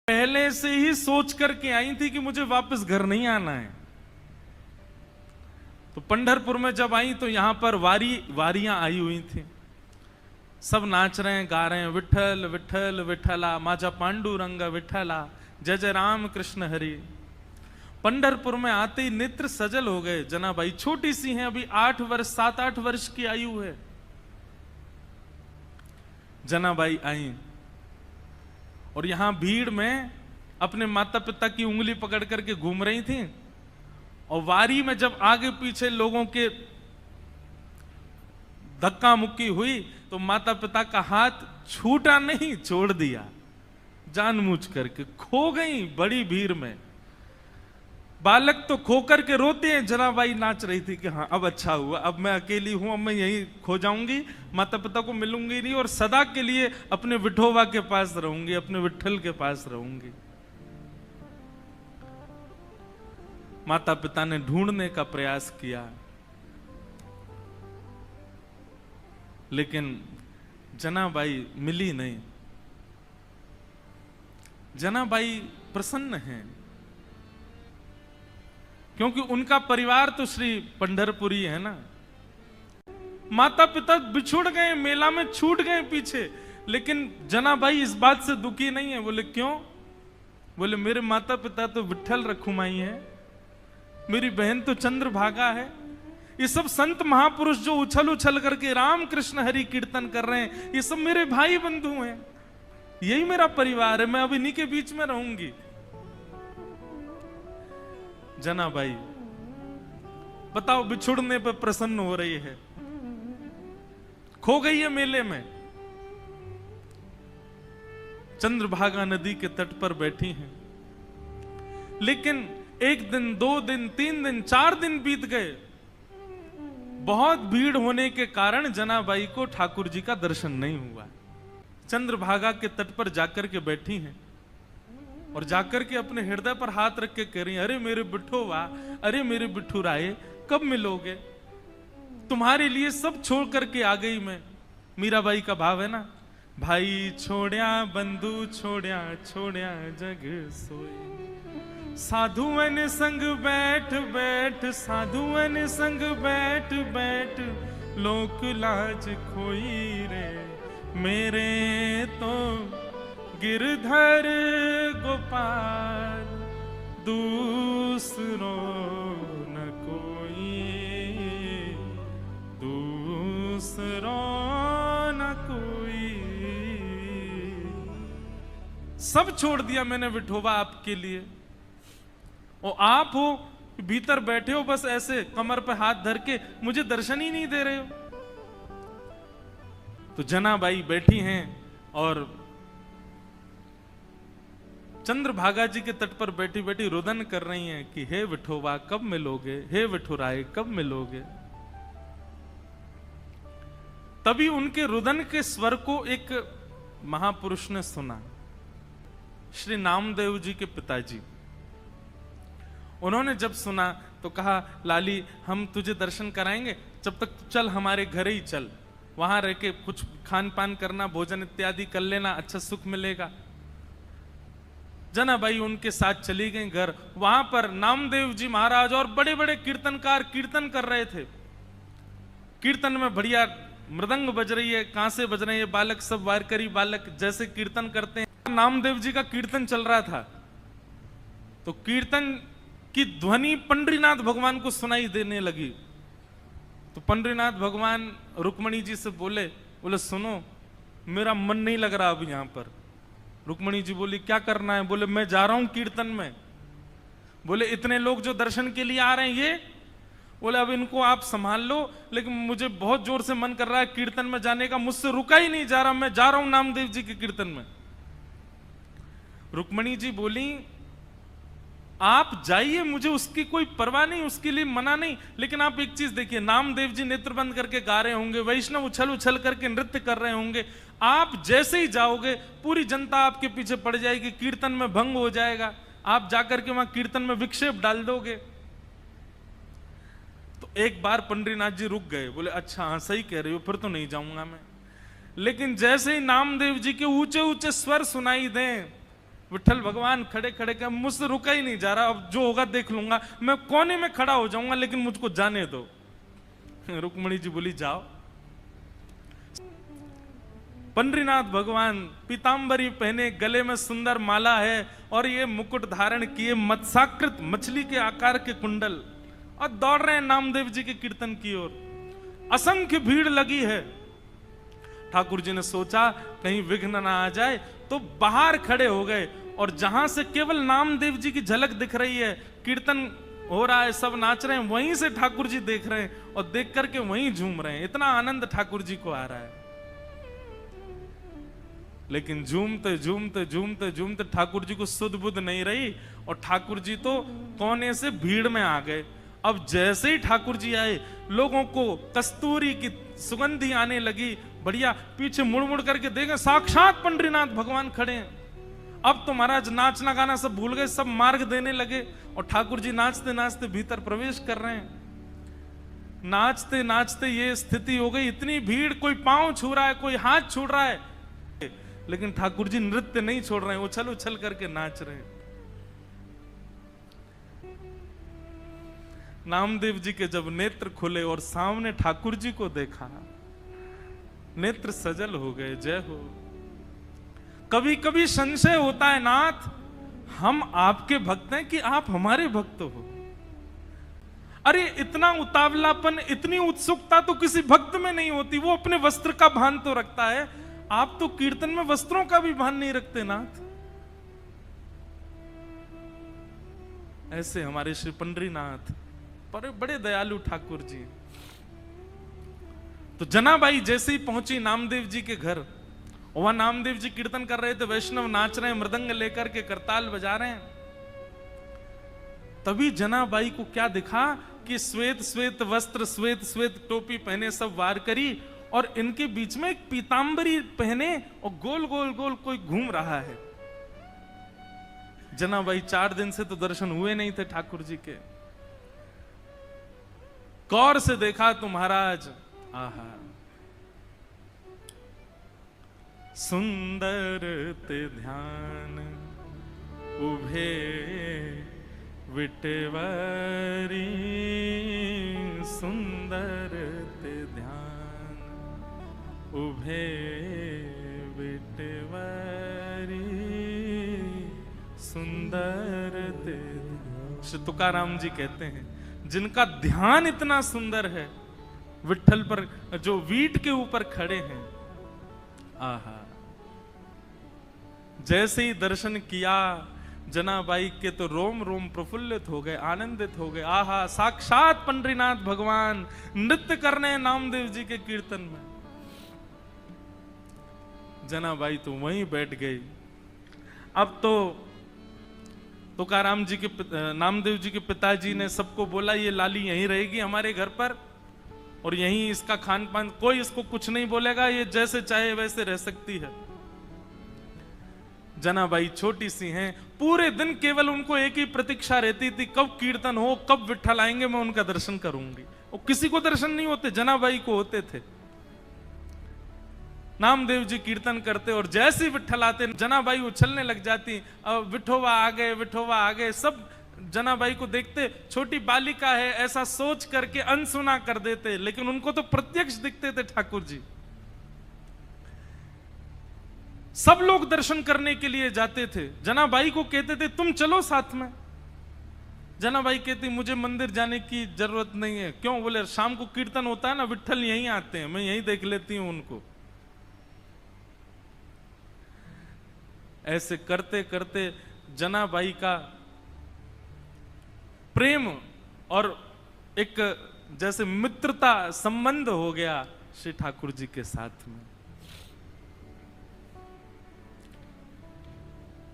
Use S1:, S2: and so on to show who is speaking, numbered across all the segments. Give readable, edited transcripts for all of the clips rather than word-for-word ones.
S1: पहले से ही सोच करके आई थी कि मुझे वापस घर नहीं आना है। तो पंढरपुर में जब आई तो यहां पर वारियां आई हुई थी, सब नाच रहे हैं, गा रहे हैं, विठल विठल विठला माझा पांडुरंग विठला, जय जय राम कृष्ण हरि। पंढरपुर में आते ही नेत्र सजल हो गए। जनाबाई छोटी सी हैं, अभी 7-8 वर्ष की आयु है। जनाबाई आई और यहां भीड़ में अपने माता पिता की उंगली पकड़ करके घूम रही थी। और वारी में जब आगे पीछे लोगों के धक्का मुक्की हुई तो माता पिता का हाथ छूटा नहीं, छोड़ दिया जानबूझ करके। खो गई बड़ी भीड़ में। बालक तो खो करके रोते हैं। जनाबाई नाच रही थी कि हाँ अब अच्छा हुआ, अब मैं अकेली हूं, अब मैं यहीं खो जाऊंगी, माता पिता को मिलूंगी नहीं और सदा के लिए अपने विठोबा के पास रहूंगी, अपने विठल के पास रहूंगी। माता पिता ने ढूंढने का प्रयास किया, लेकिन जनाबाई मिली नहीं। जनाबाई प्रसन्न हैं क्योंकि उनका परिवार तो श्री पंढरपुरी है ना। माता पिता बिछुड़ गए, मेला में छूट गए पीछे, लेकिन जनाबाई इस बात से दुखी नहीं है। बोले क्यों? बोले मेरे माता पिता तो विठल रखुमाई है, मेरी बहन तो चंद्रभागा है। ये सब संत महापुरुष जो उछल उछल करके राम कृष्ण हरि कीर्तन कर रहे हैं, ये सब मेरे भाई बंधु हैं, यही मेरा परिवार है, मैं अब इन्हीं के बीच में रहूंगी। जनाबाई बताओ, बिछुड़ने पर प्रसन्न हो रही है, खो गई है मेले में, चंद्रभागा नदी के तट पर बैठी हैं। लेकिन 1 दिन 2 दिन 3 दिन 4 दिन बीत गए। बहुत भीड़ होने के कारण जनाबाई को ठाकुर जी का दर्शन नहीं हुआ। चंद्रभागा के तट पर जाकर के बैठी हैं और जाकर के अपने हृदय पर हाथ रख के कह रही, अरे मेरे बिठोवा, अरे मेरे बिठुराए, कब मिलोगे? तुम्हारे लिए सब छोड़ करके आ गई मैं। मीराबाई का भाव है ना, भाई छोड़या बंधु छोड़या, छोड़या जग सोए, साधुअन संग बैठ बैठ, साधुअन संग बैठ बैठ, लोक लाज खोई रे, मेरे तो गिरधर गोपाल दूसरो न कोई, दूसरो न कोई। सब छोड़ दिया मैंने विठोबा आपके लिए, और आप हो भीतर बैठे हो बस ऐसे कमर पे हाथ धर के, मुझे दर्शन ही नहीं दे रहे हो। तो जनाबाई बैठी हैं और चंद्रभागा जी के तट पर बैठी बैठी रुदन कर रही हैं कि हे विठोबा कब मिलोगे, हे विठुराए कब मिलोगे। तभी उनके रुदन के स्वर को एक महापुरुष ने सुना, श्री नामदेव जी के पिताजी। उन्होंने जब सुना तो कहा, लाली हम तुझे दर्शन कराएंगे, जब तक चल हमारे घर ही चल, वहां रह के कुछ खान पान करना, भोजन इत्यादि कर लेना, अच्छा सुख मिलेगा। जनाबाई उनके साथ चली गई घर। वहां पर नामदेव जी महाराज और बड़े बड़े कीर्तनकार कीर्तन कर रहे थे। कीर्तन में बढ़िया मृदंग बज रही है, कांसे बज रहे हैं, बालक सब वारकरी बालक जैसे कीर्तन करते हैं। नामदेव जी का कीर्तन चल रहा था तो कीर्तन की ध्वनि पंडरीनाथ भगवान को सुनाई देने लगी। तो पंडरीनाथ भगवान रुक्मणी जी से बोले सुनो मेरा मन नहीं लग रहा अब यहां पर। रुक्मणी जी बोली क्या करना है? बोले मैं जा रहा हूं कीर्तन में। बोले इतने लोग जो दर्शन के लिए आ रहे हैं ये? बोले अब इनको आप संभाल लो, लेकिन मुझे बहुत जोर से मन कर रहा है कीर्तन में जाने का, मुझसे रुका ही नहीं जा रहा, मैं जा रहा हूं नामदेव जी के कीर्तन में। रुक्मणी जी बोली आप जाइए, मुझे उसकी कोई परवाह नहीं, उसके लिए मना नहीं, लेकिन आप एक चीज देखिए, नामदेव जी नेत्र बंद करके गा रहे होंगे, वैष्णव उछल उछल करके नृत्य कर रहे होंगे, आप जैसे ही जाओगे पूरी जनता आपके पीछे पड़ जाएगी, कीर्तन में भंग हो जाएगा, आप जाकर के वहां कीर्तन में विक्षेप डाल दोगे। तो एक बार पंडरीनाथ जी रुक गए, बोले अच्छा हाँ सही कह रहे हो, फिर तो नहीं जाऊंगा मैं। लेकिन जैसे ही नामदेव जी के ऊंचे ऊंचे स्वर सुनाई दें, विठल भगवान खड़े खड़े के मुझसे रुका ही नहीं जा रहा, अब जो होगा देख लूंगा, मैं कोने में खड़ा हो जाऊंगा लेकिन मुझको जाने दो। रुक्मणी जी बोली जाओ। पंडरीनाथ भगवान पीतांबरी पहने, गले में सुंदर माला है और ये मुकुट धारण किए, मत्स्याकृत मछली के आकार के कुंडल, और दौड़ रहे हैं नामदेव जी के कीर्तन की ओर। असंख्य भीड़ लगी है। ठाकुर जी ने सोचा कहीं विघ्न ना आ जाए, तो बाहर खड़े हो गए और जहां से केवल नामदेव जी की झलक दिख रही है, कीर्तन हो रहा है, सब नाच रहे हैं, वहीं से ठाकुर जी देख रहे हैं और देख करके वहीं झूम रहे हैं। इतना आनंद ठाकुर जी को आ रहा है। लेकिन झूमते झूमते झूमते झूमते ठाकुर जी को सुध बुध नहीं रही और ठाकुर जी तो कोने से भीड़ में आ गए। अब जैसे ही ठाकुर जी आए, लोगों को कस्तूरी की सुगंधी आने लगी। बढ़िया, पीछे मुड़ मुड़ करके देखें, साक्षात पंडरीनाथ भगवान खड़े हैं। अब तो महाराज नाचना गाना सब भूल गए, सब मार्ग देने लगे और ठाकुर जी नाचते नाचते भीतर प्रवेश कर रहे हैं। नाचते नाचते ये स्थिति हो गई, इतनी भीड़, कोई पांव छू रहा है, कोई हाथ छू रहा है, लेकिन ठाकुर जी नृत्य नहीं छोड़ रहे हैं, उछल उछल करके नाच रहे हैं। नामदेव जी के जब नेत्र खुले और सामने ठाकुर जी को देखा, नेत्र सजल हो गए। जय हो। कभी कभी संशय होता है, नाथ हम आपके भक्त हैं कि आप हमारे भक्त हो। अरे इतना उतावलापन, इतनी उत्सुकता तो किसी भक्त में नहीं होती। वो अपने वस्त्र का भान तो रखता है, आप तो कीर्तन में वस्त्रों का भी भान नहीं रखते नाथ। ऐसे हमारे श्री पंडरीनाथ बड़े दयालु ठाकुर जी। तो जनाबाई जैसे ही पहुंची नामदेव जी के घर, वहां नामदेव जी कीर्तन कर रहे थे, वैष्णव नाच रहे हैं, मृदंग लेकर के करताल बजा रहे हैं। तभी जनाबाई को क्या दिखा कि श्वेत श्वेत वस्त्र, श्वेत श्वेत टोपी पहने, सब वार करी, और इनके बीच में एक पीतांबरी पहने और गोल गोल गोल कोई घूम रहा है। जनाबाई 4 दिन से तो दर्शन हुए नहीं थे ठाकुर जी के। गौर से देखा तो महाराज, आहा, सुंदर ते ध्यान उभे विटवारी, सुंदर ते ध्यान उभे विटवारी, सुंदर ते। श्री तुकाराम जी कहते हैं, जिनका ध्यान इतना सुंदर है, विठल पर जो वीट के ऊपर खड़े हैं, आहा, जैसे ही दर्शन किया जनाबाई के तो रोम रोम प्रफुल्लित हो गए, आनंदित हो गए। आहा, साक्षात पंडरीनाथ भगवान नृत्य करने हैं नामदेव जी के कीर्तन में। जनाबाई तो वहीं बैठ गई। अब तो तुकाराम जी के नामदेव जी के पिताजी ने सबको बोला, ये लाली यहीं रहेगी हमारे घर पर और यहीं इसका खान पान, कोई इसको कुछ नहीं बोलेगा, ये जैसे चाहे वैसे रह सकती है। जनाबाई छोटी सी हैं, पूरे दिन केवल उनको एक ही प्रतीक्षा रहती थी, कब कीर्तन हो, कब विठल आएंगे, मैं उनका दर्शन करूंगी। और किसी को दर्शन नहीं होते, जनाबाई को होते थे। नामदेव जी कीर्तन करते और जैसे ही विठल आते, जनाबाई उछलने लग जाती, अब विठोबा आ गए, विठोबा आ गए। सब जनाबाई को देखते, छोटी बालिका है ऐसा सोच करके अनसुना कर देते, लेकिन उनको तो प्रत्यक्ष दिखते थे ठाकुर जी। सब लोग दर्शन करने के लिए जाते थे, जनाबाई को कहते थे तुम चलो साथ में। जनाबाई कहती मुझे मंदिर जाने की जरूरत नहीं है। क्यों? बोले शाम को कीर्तन होता है ना, विठल यहीं आते हैं, मैं यहीं देख लेती हूं उनको। ऐसे करते करते जनाबाई का प्रेम और एक जैसे मित्रता संबंध हो गया श्री ठाकुर जी के साथ में।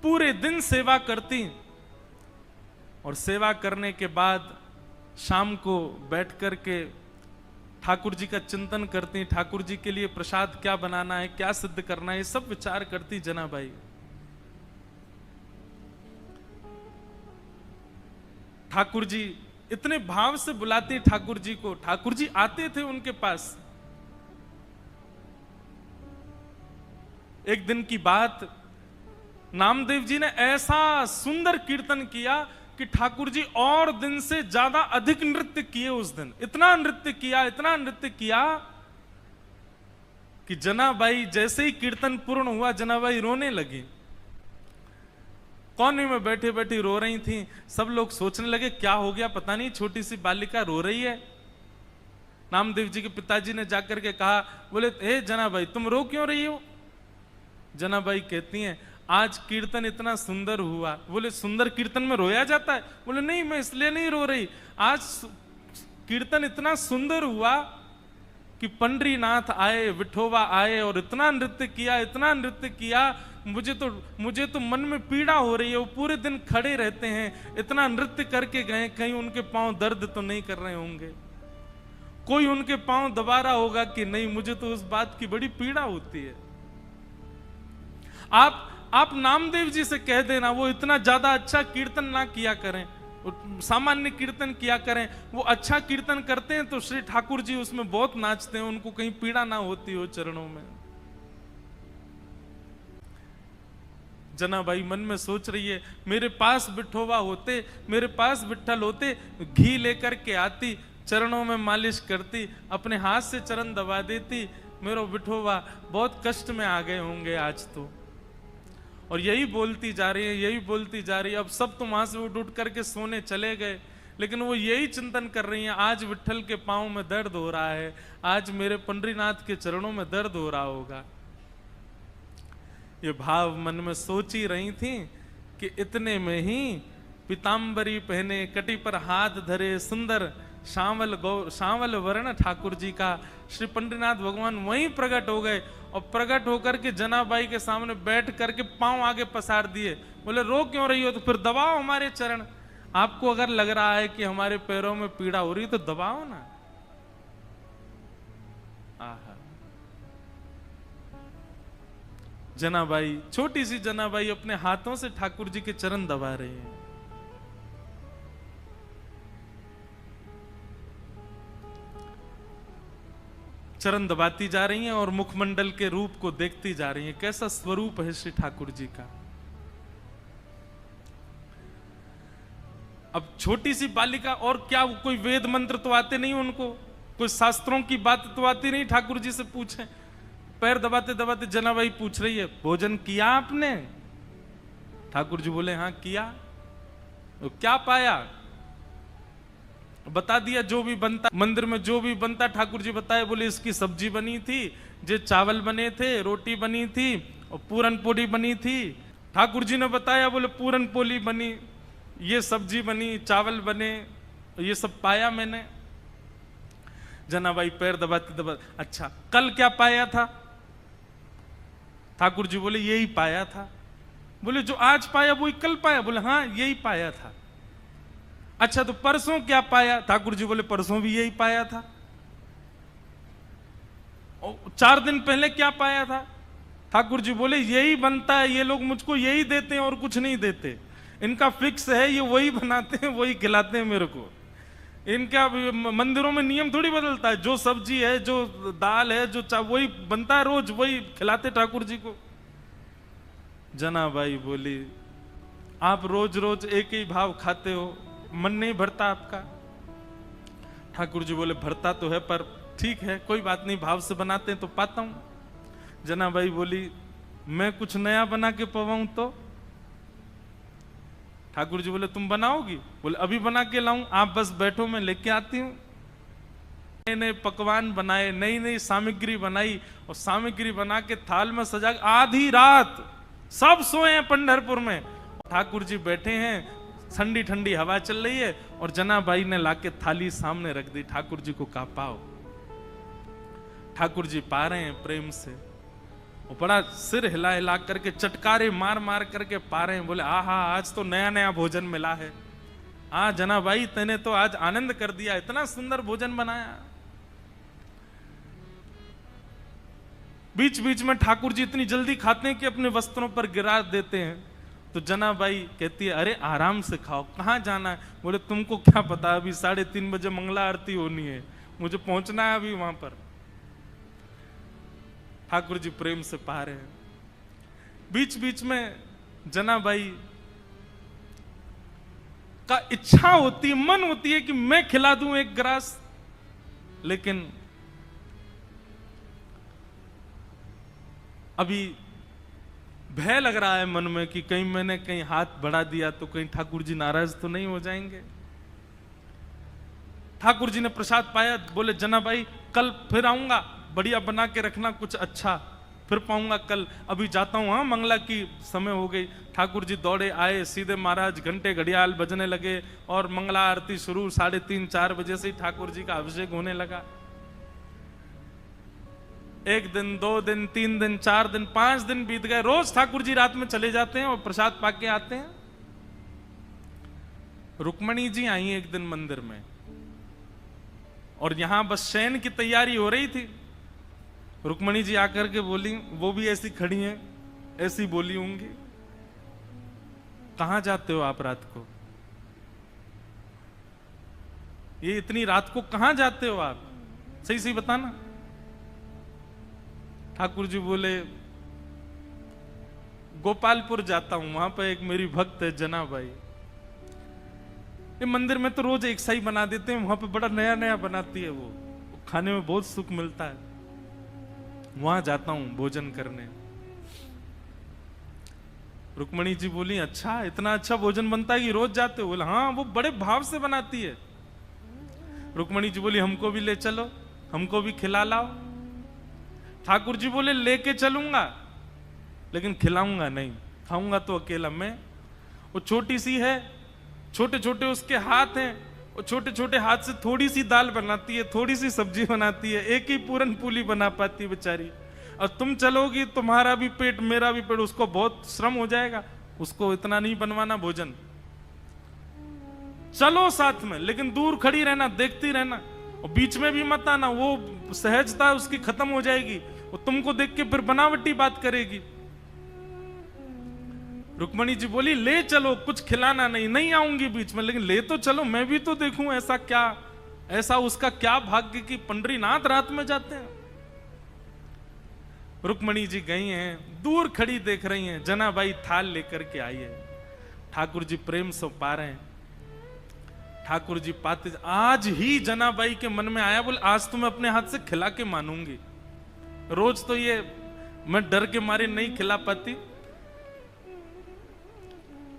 S1: पूरे दिन सेवा करती और सेवा करने के बाद शाम को बैठ करके ठाकुर जी का चिंतन करती, ठाकुर जी के लिए प्रसाद क्या बनाना है, क्या सिद्ध करना है, ये सब विचार करती जनाबाई। ठाकुर जी इतने भाव से बुलाते ठाकुर जी को, ठाकुर जी आते थे उनके पास। एक दिन की बात, नामदेव जी ने ऐसा सुंदर कीर्तन किया कि ठाकुर जी और दिन से ज्यादा अधिक नृत्य किए उस दिन। इतना नृत्य किया कि जनाबाई जैसे ही कीर्तन पूर्ण हुआ, जनाबाई रोने लगी। कोने में बैठे बैठे रो रही थी। सब लोग सोचने लगे क्या हो गया, पता नहीं छोटी सी बालिका रो रही है। नामदेव जी के पिताजी ने जाकर के कहा, बोले हे जनाबाई तुम रो क्यों रही हो? जनाबाई कहती हैं आज कीर्तन इतना सुंदर हुआ। बोले सुंदर कीर्तन में रोया जाता है? बोले नहीं, मैं इसलिए नहीं रो रही, आज कीर्तन इतना सुंदर हुआ कि पंडरीनाथ आए, विठोबा आए और इतना नृत्य किया, मुझे तो मन में पीड़ा हो रही है। वो पूरे दिन खड़े रहते हैं, इतना नृत्य करके गए, कहीं उनके पांव दर्द तो नहीं कर रहे होंगे, कोई उनके पांव दबा रहा होगा कि नहीं, मुझे तो उस बात की बड़ी पीड़ा होती है। आप नामदेव जी से कह देना वो इतना ज्यादा अच्छा कीर्तन ना किया करें, सामान्य कीर्तन किया करें। वो अच्छा कीर्तन करते हैं तो श्री ठाकुर जी उसमें बहुत नाचते हैं, उनको कहीं पीड़ा ना होती हो चरणों में। जनाबाई मन में सोच रही है मेरे पास विठोबा होते, मेरे पास विठ्ठल होते, घी लेकर के आती, चरणों में मालिश करती, अपने हाथ से चरण दबा देती, मेरा विठोबा बहुत कष्ट में आ गए होंगे आज तो। और यही बोलती जा रही है। अब सब तो वहां से उठ करके सोने चले गए, लेकिन वो यही चिंतन कर रही हैं आज विठ्ठल के पांव में दर्द हो रहा है, आज मेरे पंडरीनाथ के चरणों में दर्द हो रहा होगा। ये भाव मन में सोच ही रही थी कि इतने में ही पीताम्बरी पहने, कटी पर हाथ धरे, सुंदर श्यामल वर्ण ठाकुर जी का श्री पंडरीनाथ भगवान वहीं प्रकट हो गए। और प्रकट होकर के जनाबाई के सामने बैठ करके पांव आगे पसार दिए। बोले रो क्यों रही हो? तो फिर दबाओ हमारे चरण। आपको अगर लग रहा है कि हमारे पैरों में पीड़ा हो रही है तो दबाओ ना। आहा, जनाबाई, छोटी सी जनाबाई अपने हाथों से ठाकुर जी के चरण दबा रही है। चरण दबाती जा रही हैं और मुखमंडल के रूप को देखती जा रही हैं, कैसा स्वरूप है श्री ठाकुर जी का। अब छोटी सी बालिका, और क्या कोई वेद मंत्र तो आते नहीं उनको, कोई शास्त्रों की बात तो आती नहीं, ठाकुर जी से पूछें। पैर दबाते दबाते जनाबाई पूछ रही है भोजन किया आपने? ठाकुर जी बोले हाँ किया। तो क्या पाया? बता दिया जो भी बनता मंदिर में, जो भी बनता ठाकुर जी बताए। बोले इसकी सब्जी बनी थी, जे चावल बने थे, रोटी बनी थी और पूरन पोली बनी थी। ठाकुर जी ने बताया, बोले पूरन पोली बनी, ये सब्जी बनी, चावल बने, ये सब पाया मैंने। जनाबाई पैर दबाते दबाते, अच्छा कल क्या पाया था? ठाकुर जी बोले यही पाया था। बोले जो आज पाया वही कल पाया? बोले हाँ यही पाया था। अच्छा तो परसों क्या पाया? ठाकुर जी बोले परसों भी यही पाया था। और 4 दिन पहले क्या पाया था? ठाकुर जी बोले यही बनता है, ये लोग मुझको यही देते हैं और कुछ नहीं देते, इनका फिक्स है, ये वही बनाते हैं वही खिलाते हैं मेरे को। इनका मंदिरों में नियम थोड़ी बदलता है, जो सब्जी है, जो दाल है, जो वही बनता है, रोज वही खिलाते ठाकुर जी को। जनाबाई बोली आप रोज रोज एक ही भाव खाते हो, मन नहीं भरता आपका? ठाकुर जी बोले भरता तो है, पर ठीक है कोई बात नहीं, भाव से बनाते हैं तो पाता हूं। जनाबाई बोली मैं कुछ नया बना के पवाऊं तो? ठाकुर जी बोले तुम बनाओगी? बोले अभी बना के लाऊं, आप बस बैठो मैं लेके आती हूं। नए नए पकवान बनाए, नई नई सामग्री बनाई और सामग्री बना के थाल में सजा, आधी रात सब सोए हैं पंढरपुर में, ठाकुर जी बैठे हैं, ठंडी ठंडी हवा चल रही है और जनाबाई ने लाके थाली सामने रख दी। ठाकुर जी को कहा पाओ। ठाकुर जी पा रहे हैं प्रेम से, वो बड़ा सिर हिला हिला करके, चटकारे मार मार करके पा रहे हैं। बोले आहा आज तो नया नया भोजन मिला है। हाँ जनाबाई तेने तो आज आनंद कर दिया, इतना सुंदर भोजन बनाया। बीच बीच में ठाकुर जी इतनी जल्दी खाते हैं कि अपने वस्त्रों पर गिरा देते हैं। तो जनाबाई कहती है अरे आराम से खाओ, कहाँ जाना है? बोले तुमको क्या पता, अभी 3:30 बजे मंगला आरती होनी है, मुझे पहुंचना है अभी वहां पर। ठाकुर जी प्रेम से पा रहे हैं। बीच बीच में जनाबाई का इच्छा होती है, मन होती है कि मैं खिला दूं एक ग्रास, लेकिन अभी भय लग रहा है मन में कि कहीं मैंने कहीं हाथ बढ़ा दिया तो कहीं ठाकुर जी नाराज तो नहीं हो जाएंगे। ठाकुर जी ने प्रसाद पाया, बोले जनाबाई कल फिर आऊंगा, बढ़िया बना के रखना कुछ अच्छा, फिर पाऊंगा कल, अभी जाता हूं। हाँ, मंगला की समय हो गई। ठाकुर जी दौड़े आए, सीधे महाराज घंटे घड़ियाल बजने लगे और मंगला आरती शुरू। 3:30-4 बजे से ही ठाकुर जी का अभिषेक होने लगा। 1 दिन, 2 दिन, 3 दिन, 4 दिन, 5 दिन बीत गए। रोज ठाकुर जी रात में चले जाते हैं और प्रसाद पाके आते हैं। रुक्मणी जी आई एक दिन मंदिर में और यहां बस शयन की तैयारी हो रही थी। रुक्मणी जी आकर के बोली, वो भी ऐसी खड़ी हैं, ऐसी बोली होंगी, कहां जाते हो आप रात को? ये इतनी रात को कहां जाते हो आप? सही सही बताना। ठाकुर जी बोले, गोपालपुर जाता हूं, वहां पर एक मेरी भक्त है जनाबाई, ये मंदिर में तो रोज एक सही बना देते हैं, वहां पे बड़ा नया नया बनाती है, वो खाने में बहुत सुख मिलता है, वहां जाता हूं भोजन करने। रुक्मणी जी बोली, अच्छा इतना अच्छा भोजन बनता है कि रोज जाते हो? बोला हाँ, वो बड़े भाव से बनाती है। रुक्मणी जी बोली, हमको भी ले चलो, हमको भी खिला लाओ। ठाकुर जी बोले, लेके चलूंगा लेकिन खिलाऊंगा नहीं, खाऊंगा तो अकेला मैं। वो छोटी सी है, छोटे छोटे उसके हाथ हैं, वो छोटे छोटे हाथ से थोड़ी सी दाल बनाती है, थोड़ी सी सब्जी बनाती है, एक ही पूरन पूली बना पाती है बेचारी। और तुम चलोगी, तुम्हारा भी पेट मेरा भी पेट, उसको बहुत श्रम हो जाएगा, उसको इतना नहीं बनवाना भोजन। चलो साथ में, लेकिन दूर खड़ी रहना, देखती रहना, और बीच में भी मत आना, वो सहजता उसकी खत्म हो जाएगी, वो तुमको देख के फिर बनावटी बात करेगी। रुक्मणी जी बोली, ले चलो, कुछ खिलाना नहीं, नहीं आऊंगी बीच में, लेकिन ले तो चलो, मैं भी तो देखूं ऐसा क्या, ऐसा उसका क्या भाग्य कि पंडरीनाथ रात में जाते हैं। रुक्मणी जी गई हैं, दूर खड़ी देख रही हैं, जनाबाई थाल लेकर के आई है, ठाकुर जी प्रेम से पा रहे हैं। ठाकुर जी पाते, आज ही जनाबाई के मन में आया, बोले आज तो मैं अपने हाथ से खिला के मानूंगी, रोज तो ये मैं डर के मारे नहीं खिला पाती।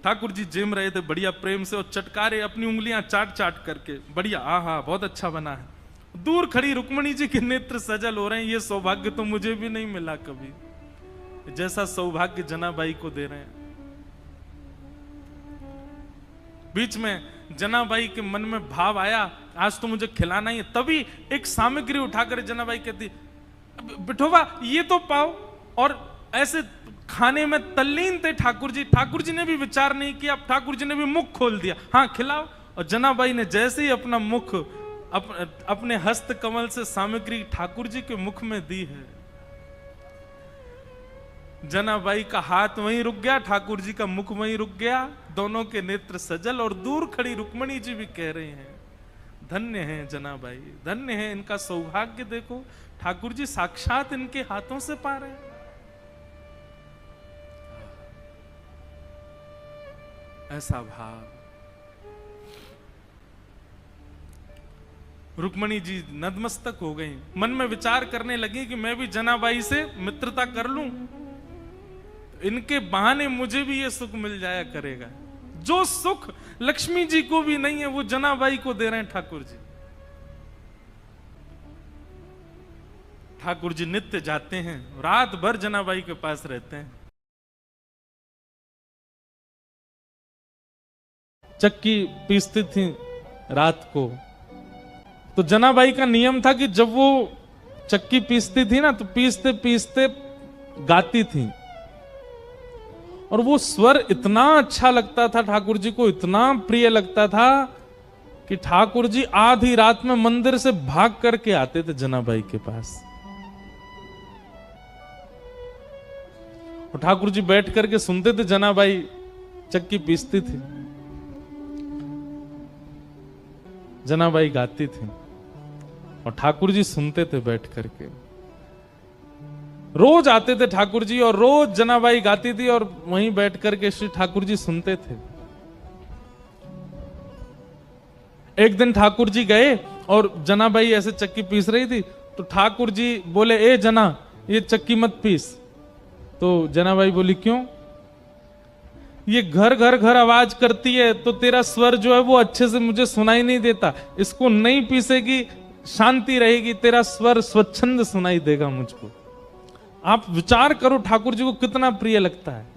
S1: ठाकुर जी जेम रहे थे बढ़िया प्रेम से, और चटकारे अपनी उंगलियां चाट चाट करके, बढ़िया, आहा बहुत अच्छा बना है। दूर खड़ी रुक्मणी जी के नेत्र सजल हो रहे हैं, ये सौभाग्य तो मुझे भी नहीं मिला कभी, जैसा सौभाग्य जनाबाई को दे रहे हैं। बीच में जनाबाई के मन में भाव आया, आज तो मुझे खिलाना ही है। तभी एक सामग्री उठाकर जनाबाई कहती, बिठोबा ये तो पाओ, और ऐसे खाने में तल्लीन थे ठाकुर जी। ठाकुर जी ने भी विचार नहीं किया, ठाकुर जी ने भी मुख खोल दिया, हाँ खिलाओ। और जनाबाई ने जैसे ही अपना मुख अपने हस्त कमल से सामग्री ठाकुर जी के मुख में दी है, जनाबाई का हाथ वहीं रुक गया, ठाकुर जी का मुख वहीं रुक गया, दोनों के नेत्र सजल। और दूर खड़ी रुक्मणी जी भी कह रहे हैं, धन्य है जनाबाई, धन्य है, इनका सौभाग्य देखो, ठाकुर जी साक्षात इनके हाथों से पा रहे हैं। ऐसा भाव। रुक्मणी जी नतमस्तक हो गई, मन में विचार करने लगी कि मैं भी जनाबाई से मित्रता कर लूं, इनके बहाने मुझे भी ये सुख मिल जाया करेगा। जो सुख लक्ष्मी जी को भी नहीं है, वो जनाबाई को दे रहे हैं ठाकुर जी। ठाकुर जी नित्य जाते हैं, रात भर जनाबाई के पास रहते हैं। चक्की पीसती थी रात को, तो जनाबाई का नियम था कि जब वो चक्की पीसती थी ना, तो पीसते पीसते गाती थी, और वो स्वर इतना अच्छा लगता था ठाकुर जी को, इतना प्रिय लगता था कि ठाकुर जी आधी रात में मंदिर से भाग करके आते थे जनाबाई के पास, और ठाकुर जी बैठ करके सुनते थे, जनाबाई चक्की पीसती थी, जनाबाई गाती थी, और ठाकुर जी सुनते थे बैठ करके। रोज आते थे ठाकुर जी और रोज जनाबाई गाती थी और वहीं बैठ करके श्री ठाकुर जी सुनते थे। एक दिन ठाकुर जी गए और जनाबाई ऐसे चक्की पीस रही थी, तो ठाकुर जी बोले, ए जना, ये चक्की मत पीस। तो जनाबाई बोली, क्यों? ये घर घर घर आवाज करती है, तो तेरा स्वर जो है वो अच्छे से मुझे सुनाई नहीं देता, इसको नहीं पीसेगी, शांति रहेगी, तेरा स्वर स्वच्छंद सुनाई देगा मुझको। आप विचार करो ठाकुर जी को कितना प्रिय लगता है।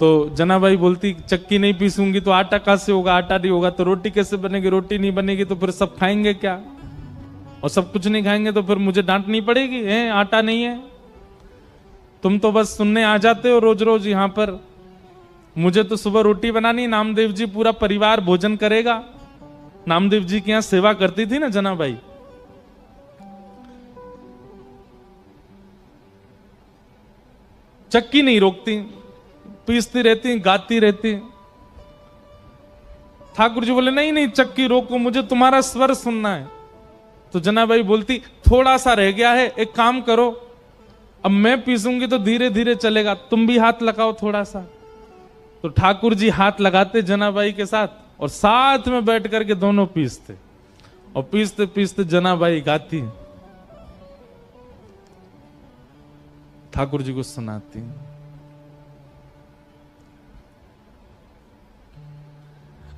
S1: तो जनाबाई बोलती, चक्की नहीं पीसूंगी तो आटा कहां से होगा, आटा नहीं होगा तो रोटी कैसे बनेगी, रोटी नहीं बनेगी तो फिर सब खाएंगे क्या, और सब कुछ नहीं खाएंगे तो फिर मुझे डांटनी पड़ेगी, है आटा नहीं है। तुम तो बस सुनने आ जाते हो रोज रोज यहां पर, मुझे तो सुबह रोटी बनानी, नामदेव जी पूरा परिवार भोजन करेगा। नामदेव जी के यहां सेवा करती थी ना जनाबाई। चक्की नहीं रोकती, पीसती रहती, गाती रहती। ठाकुर जी बोले, नहीं नहीं चक्की रोको, मुझे तुम्हारा स्वर सुनना है। तो जनाबाई बोलती, थोड़ा सा रह गया है, एक काम करो, अब मैं पीसूंगी तो धीरे धीरे चलेगा, तुम भी हाथ लगाओ थोड़ा सा। तो ठाकुर जी हाथ लगाते जनाबाई के साथ और साथ में बैठ करके दोनों पीसते, और पीसते पीसते जनाबाई गाती, ठाकुर जी को सुनाती।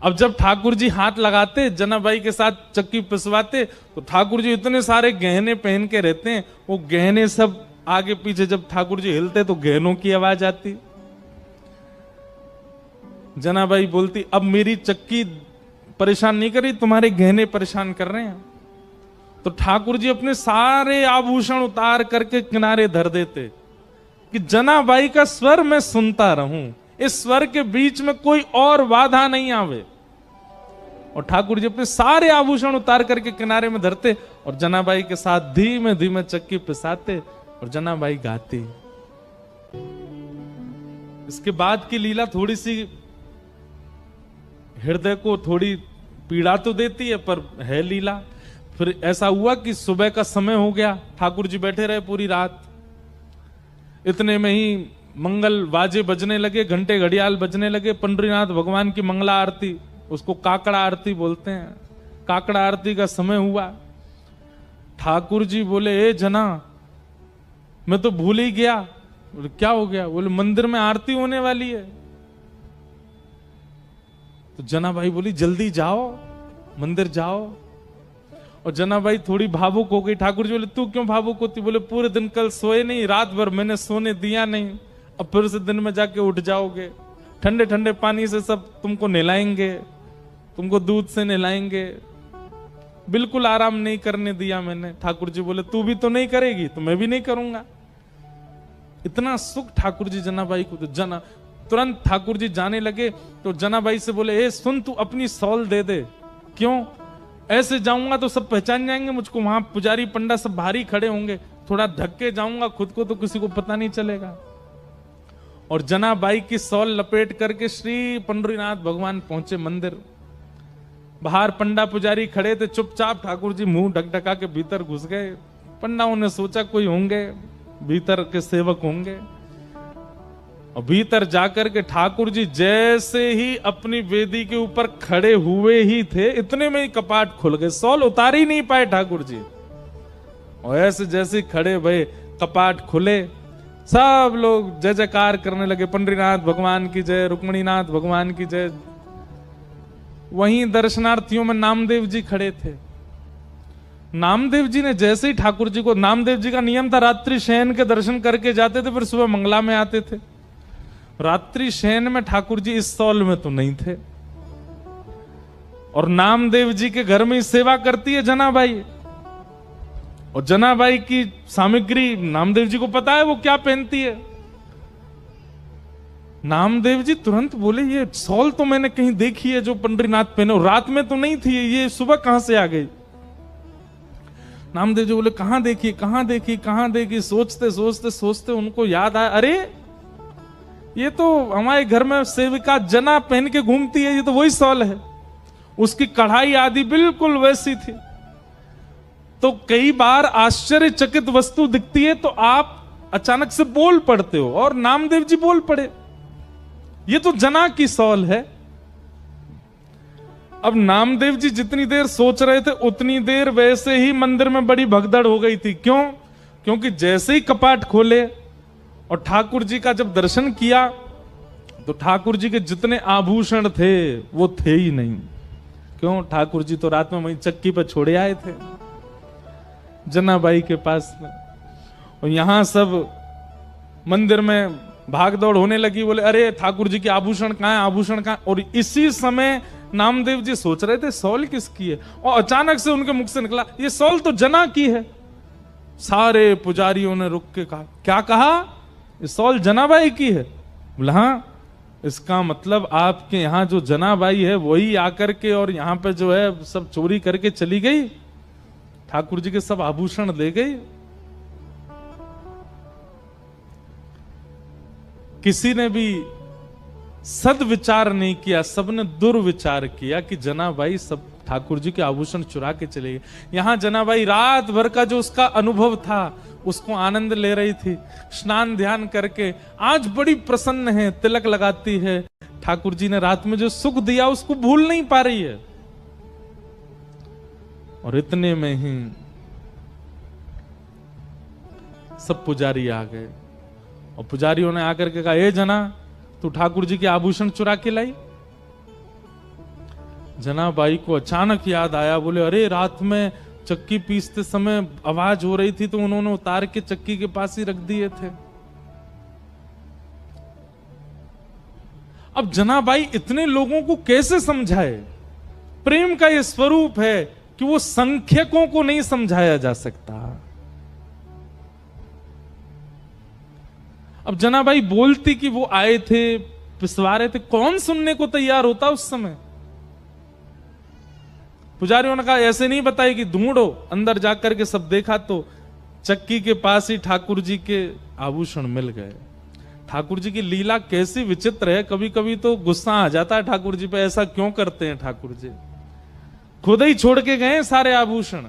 S1: अब जब ठाकुर जी हाथ लगाते जनाबाई के साथ चक्की पिसवाते, तो ठाकुर जी इतने सारे गहने पहन के रहते हैं, वो गहने सब आगे पीछे जब ठाकुर जी हिलते तो गहनों की आवाज आती। जनाबाई बोलती, अब मेरी चक्की परेशान नहीं कर रही, तुम्हारे गहने परेशान कर रहे हैं। तो ठाकुर जी अपने सारे आभूषण उतार करके किनारे धर देते कि जनाबाई का स्वर मैं सुनता रहूं, इस स्वर के बीच में कोई और बाधा नहीं आवे। और ठाकुर जी अपने सारे आभूषण उतार करके किनारे में धरते और जनाबाई के साथ धीमे धीमे चक्की पिसाते और जनाबाई गाती। इसके बाद की लीला थोड़ी सी हृदय को थोड़ी पीड़ा तो देती है, पर है लीला। फिर ऐसा हुआ कि सुबह का समय हो गया, ठाकुर जी बैठे रहे पूरी रात। इतने में ही मंगल बाजे बजने लगे, घंटे घड़ियाल बजने लगे। पंडरीनाथ भगवान की मंगला आरती, उसको काकड़ा आरती बोलते हैं, काकड़ा आरती का समय हुआ। ठाकुर जी बोले, ए जना, मैं तो भूल ही गया। बोले, क्या हो गया? बोले, मंदिर में आरती होने वाली है। तो जनाबाई बोली, जल्दी जाओ, मंदिर जाओ। और जनाबाई थोड़ी भावुक हो गई। ठाकुर जी बोले, तू क्यों भावुक होती? बोले, पूरे दिन कल सोए नहीं, रात भर मैंने सोने दिया नहीं, अब फिर से दिन में जाके उठ जाओगे, ठंडे ठंडे पानी से सब तुमको नहलाएंगे, तुमको दूध से नहलाएंगे, बिल्कुल आराम नहीं करने दिया मैंने। ठाकुर जी बोले, तू भी तो नहीं करेगी तो मैं भी नहीं करूंगा। इतना सुख ठाकुर जी जनाबाई को। तो तुरंत ठाकुर जी जाने लगे तो जनाबाई से बोले, ए सुन, तू अपनी सॉल दे दे। क्यों? ऐसे जाऊंगा तो सब पहचान जाएंगे मुझको, वहां पुजारी पंडा सब भारी खड़े होंगे, थोड़ा ढक के जाऊंगा खुद को तो किसी को पता नहीं चलेगा। और जनाबाई की सॉल लपेट करके श्री पंडरीनाथ भगवान पहुंचे मंदिर। बाहर पंडा पुजारी खड़े थे, चुपचाप ठाकुर जी मुंह ढकढका के भीतर घुस गए। पंडाओं ने सोचा कोई होंगे, भीतर के सेवक होंगे। और भीतर जाकर के ठाकुर जी जैसे ही अपनी वेदी के ऊपर खड़े हुए ही थे, इतने में ही कपाट खुल गए, सॉल उतार ही नहीं पाए ठाकुर जी। और ऐसे जैसे खड़े भये, कपाट खुले, सब लोग जय जयकार करने लगे, पंडरीनाथ भगवान की जय, रुक्मणीनाथ भगवान की जय। वहीं दर्शनार्थियों में नामदेव जी खड़े थे। नामदेव जी ने जैसे ही ठाकुर जी को, नामदेव जी का नियम था रात्रि शयन के दर्शन करके जाते थे, फिर सुबह मंगला में आते थे। रात्रि शयन में ठाकुर जी इस सॉल में तो नहीं थे। और नामदेव जी के घर में ही सेवा करती है जनाबाई। और जनाबाई की सामग्री नामदेव जी को पता है वो क्या पहनती है। नामदेव जी तुरंत बोले, ये सॉल तो मैंने कहीं देखी है जो पंडरीनाथ पहने, रात में तो नहीं थी, ये सुबह कहां से आ गई? नामदेव जी बोले, कहां देखी कहां देखी कहां देखी? सोचते सोचते सोचते उनको याद आया, अरे ये तो हमारे घर में सेविका जना पहन के घूमती है, ये तो वही सॉल है। उसकी कढ़ाई आदि बिल्कुल वैसी थी। तो कई बार आश्चर्यचकित वस्तु दिखती है तो आप अचानक से बोल पड़ते हो, और नामदेव जी बोल पड़े। ये तो जना की सौल है। अब नामदेव जी जितनी देर सोच रहे थे उतनी देर वैसे ही मंदिर में बड़ी भगदड़ हो गई थी। क्यों? क्योंकि जैसे ही कपाट खोले और ठाकुर जी का जब दर्शन किया तो ठाकुर जी के जितने आभूषण थे वो थे ही नहीं। क्यों? ठाकुर जी तो रात में वहीं चक्की पर छोड़े आए थे जनाबाई के पास में। और यहां सब मंदिर में भाग दौड़ होने लगी, बोले अरे ठाकुर जी के आभूषण कहां है, आभूषण कहां। और इसी समय नामदेव जी सोच रहे थे सौल किसकी है, और अचानक से उनके मुख से निकला ये सौल तो जना की है। सारे पुजारियों ने रुक के कहा, क्या कहा? ये सौल जनाबाई की है? बोला हाँ। इसका मतलब आपके यहां जो जनाबाई है वही आकर के और यहां पे जो है सब चोरी करके चली गई, ठाकुर जी के सब आभूषण ले गई। किसी ने भी सदविचार नहीं किया, सबने दुर्विचार किया कि जनाबाई सब ठाकुर जी के आभूषण चुरा के चले गए। यहां जनाबाई रात भर का जो उसका अनुभव था उसको आनंद ले रही थी, स्नान ध्यान करके आज बड़ी प्रसन्न है, तिलक लगाती है। ठाकुर जी ने रात में जो सुख दिया उसको भूल नहीं पा रही है। और इतने में ही सब पुजारी आ गए और पुजारियों ने आकर के कहा, ए जना तू ठाकुर जी के आभूषण चुरा के लाई? जनाबाई को अचानक याद आया, बोले अरे रात में चक्की पीसते समय आवाज हो रही थी तो उन्होंने उतार के चक्की के पास ही रख दिए थे। अब जनाबाई इतने लोगों को कैसे समझाए? प्रेम का यह स्वरूप है कि वो संख्यकों को नहीं समझाया जा सकता। अब जनाबाई बोलती कि वो आए थे, पिसवा रहे थे, कौन सुनने को तैयार होता उस समय? पुजारियों ने कहा ऐसे नहीं बताई कि ढूंढो। अंदर जाकर के सब देखा तो चक्की के पास ही ठाकुर जी के आभूषण मिल गए। ठाकुर जी की लीला कैसी विचित्र है, कभी कभी तो गुस्सा आ जाता है ठाकुर जी पे, ऐसा क्यों करते हैं ठाकुर जी? खुद ही छोड़ के गए सारे आभूषण।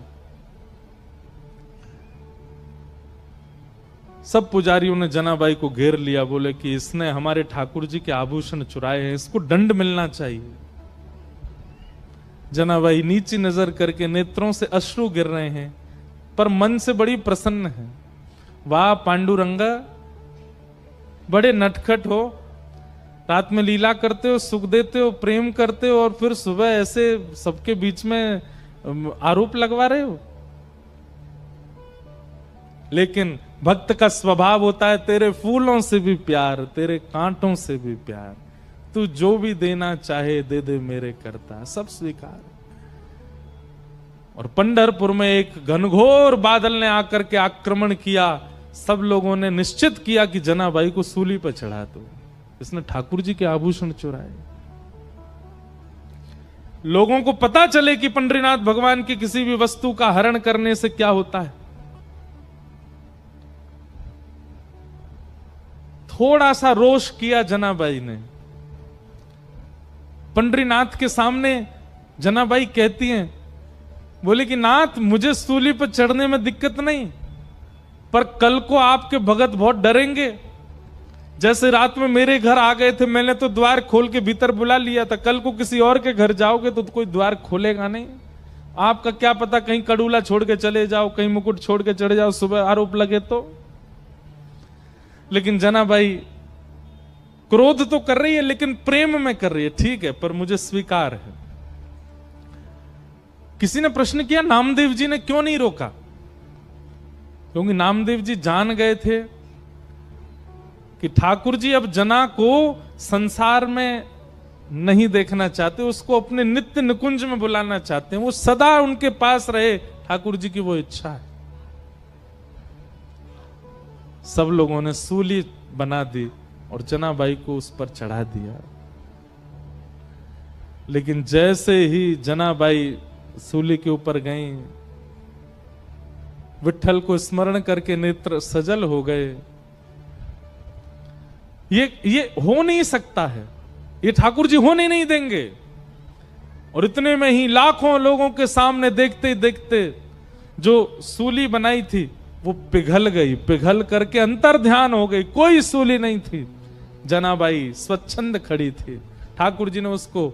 S1: सब पुजारियों ने जनाबाई को घेर लिया, बोले कि इसने हमारे ठाकुर जी के आभूषण चुराए हैं, इसको दंड मिलना चाहिए। जनाबाई नीची नजर करके नेत्रों से अश्रु गिर रहे हैं पर मन से बड़ी प्रसन्न है। वाह पांडुरंगा, बड़े नटखट हो, रात में लीला करते हो, सुख देते हो, प्रेम करते हो, और फिर सुबह ऐसे सबके बीच में आरोप लगवा रहे हो। लेकिन भक्त का स्वभाव होता है तेरे फूलों से भी प्यार, तेरे कांटों से भी प्यार, तू जो भी देना चाहे दे दे मेरे करता, सब स्वीकार। और पंढरपुर में एक घनघोर बादल ने आकर के आक्रमण किया। सब लोगों ने निश्चित किया कि जनाबाई को सूली पर चढ़ा दो, इसने ठाकुर जी के आभूषण चुराए। लोगों को पता चले कि पंडरीनाथ भगवान की किसी भी वस्तु का हरण करने से क्या होता है। थोड़ा सा रोष किया जनाबाई ने। पंडरीनाथ के सामने जनाबाई कहती हैं, बोले कि नाथ मुझे सूली पर चढ़ने में दिक्कत नहीं, पर कल को आपके भगत बहुत डरेंगे। जैसे रात में मेरे घर आ गए थे, मैंने तो द्वार खोल के भीतर बुला लिया था, कल को किसी और के घर जाओगे तो कोई द्वार खोलेगा नहीं। आपका क्या पता कहीं कड़ूला छोड़ के चले जाओ, कहीं मुकुट छोड़ के चले जाओ, सुबह आरोप लगे तो। लेकिन जनाबाई क्रोध तो कर रही है लेकिन प्रेम में कर रही है, ठीक है पर मुझे स्वीकार है। किसी ने प्रश्न किया नामदेव जी ने क्यों नहीं रोका? क्योंकि नामदेव जी जान गए थे कि ठाकुर जी अब जना को संसार में नहीं देखना चाहते, उसको अपने नित्य निकुंज में बुलाना चाहते हैं, वो सदा उनके पास रहे, ठाकुर जी की वो इच्छा है। सब लोगों ने सूली बना दी और जनाबाई को उस पर चढ़ा दिया। लेकिन जैसे ही जनाबाई सूली के ऊपर गई, विठ्ठल को स्मरण करके नेत्र सजल हो गए। ये हो नहीं सकता है, ये ठाकुर जी होने नहीं देंगे। और इतने में ही लाखों लोगों के सामने देखते देखते जो सूली बनाई थी वो पिघल गई, पिघल करके अंतर ध्यान हो गई, कोई सूली नहीं थी। जनाबाई स्वच्छंद खड़ी थी, ठाकुर जी ने उसको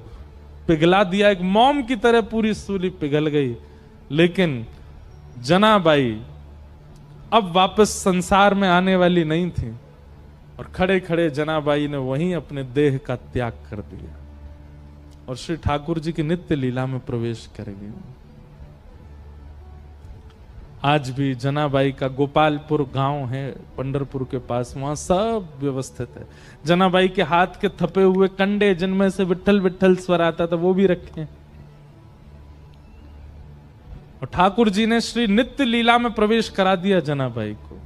S1: पिघला दिया, एक मोम की तरह पूरी सूली पिघल गई। लेकिन जनाबाई अब वापस संसार में आने वाली नहीं थी, और खड़े खड़े जनाबाई ने वहीं अपने देह का त्याग कर दिया और श्री ठाकुर जी की नित्य लीला में प्रवेश करेंगे। आज भी जनाबाई का गोपालपुर गांव है पंढरपुर के पास, वहां सब व्यवस्थित है। जनाबाई के हाथ के थपे हुए कंडे जिनमें से विट्ठल विट्ठल स्वर आता था वो भी रखे हैं। और ठाकुर जी ने श्री नित्य लीला में प्रवेश करा दिया जनाबाई को।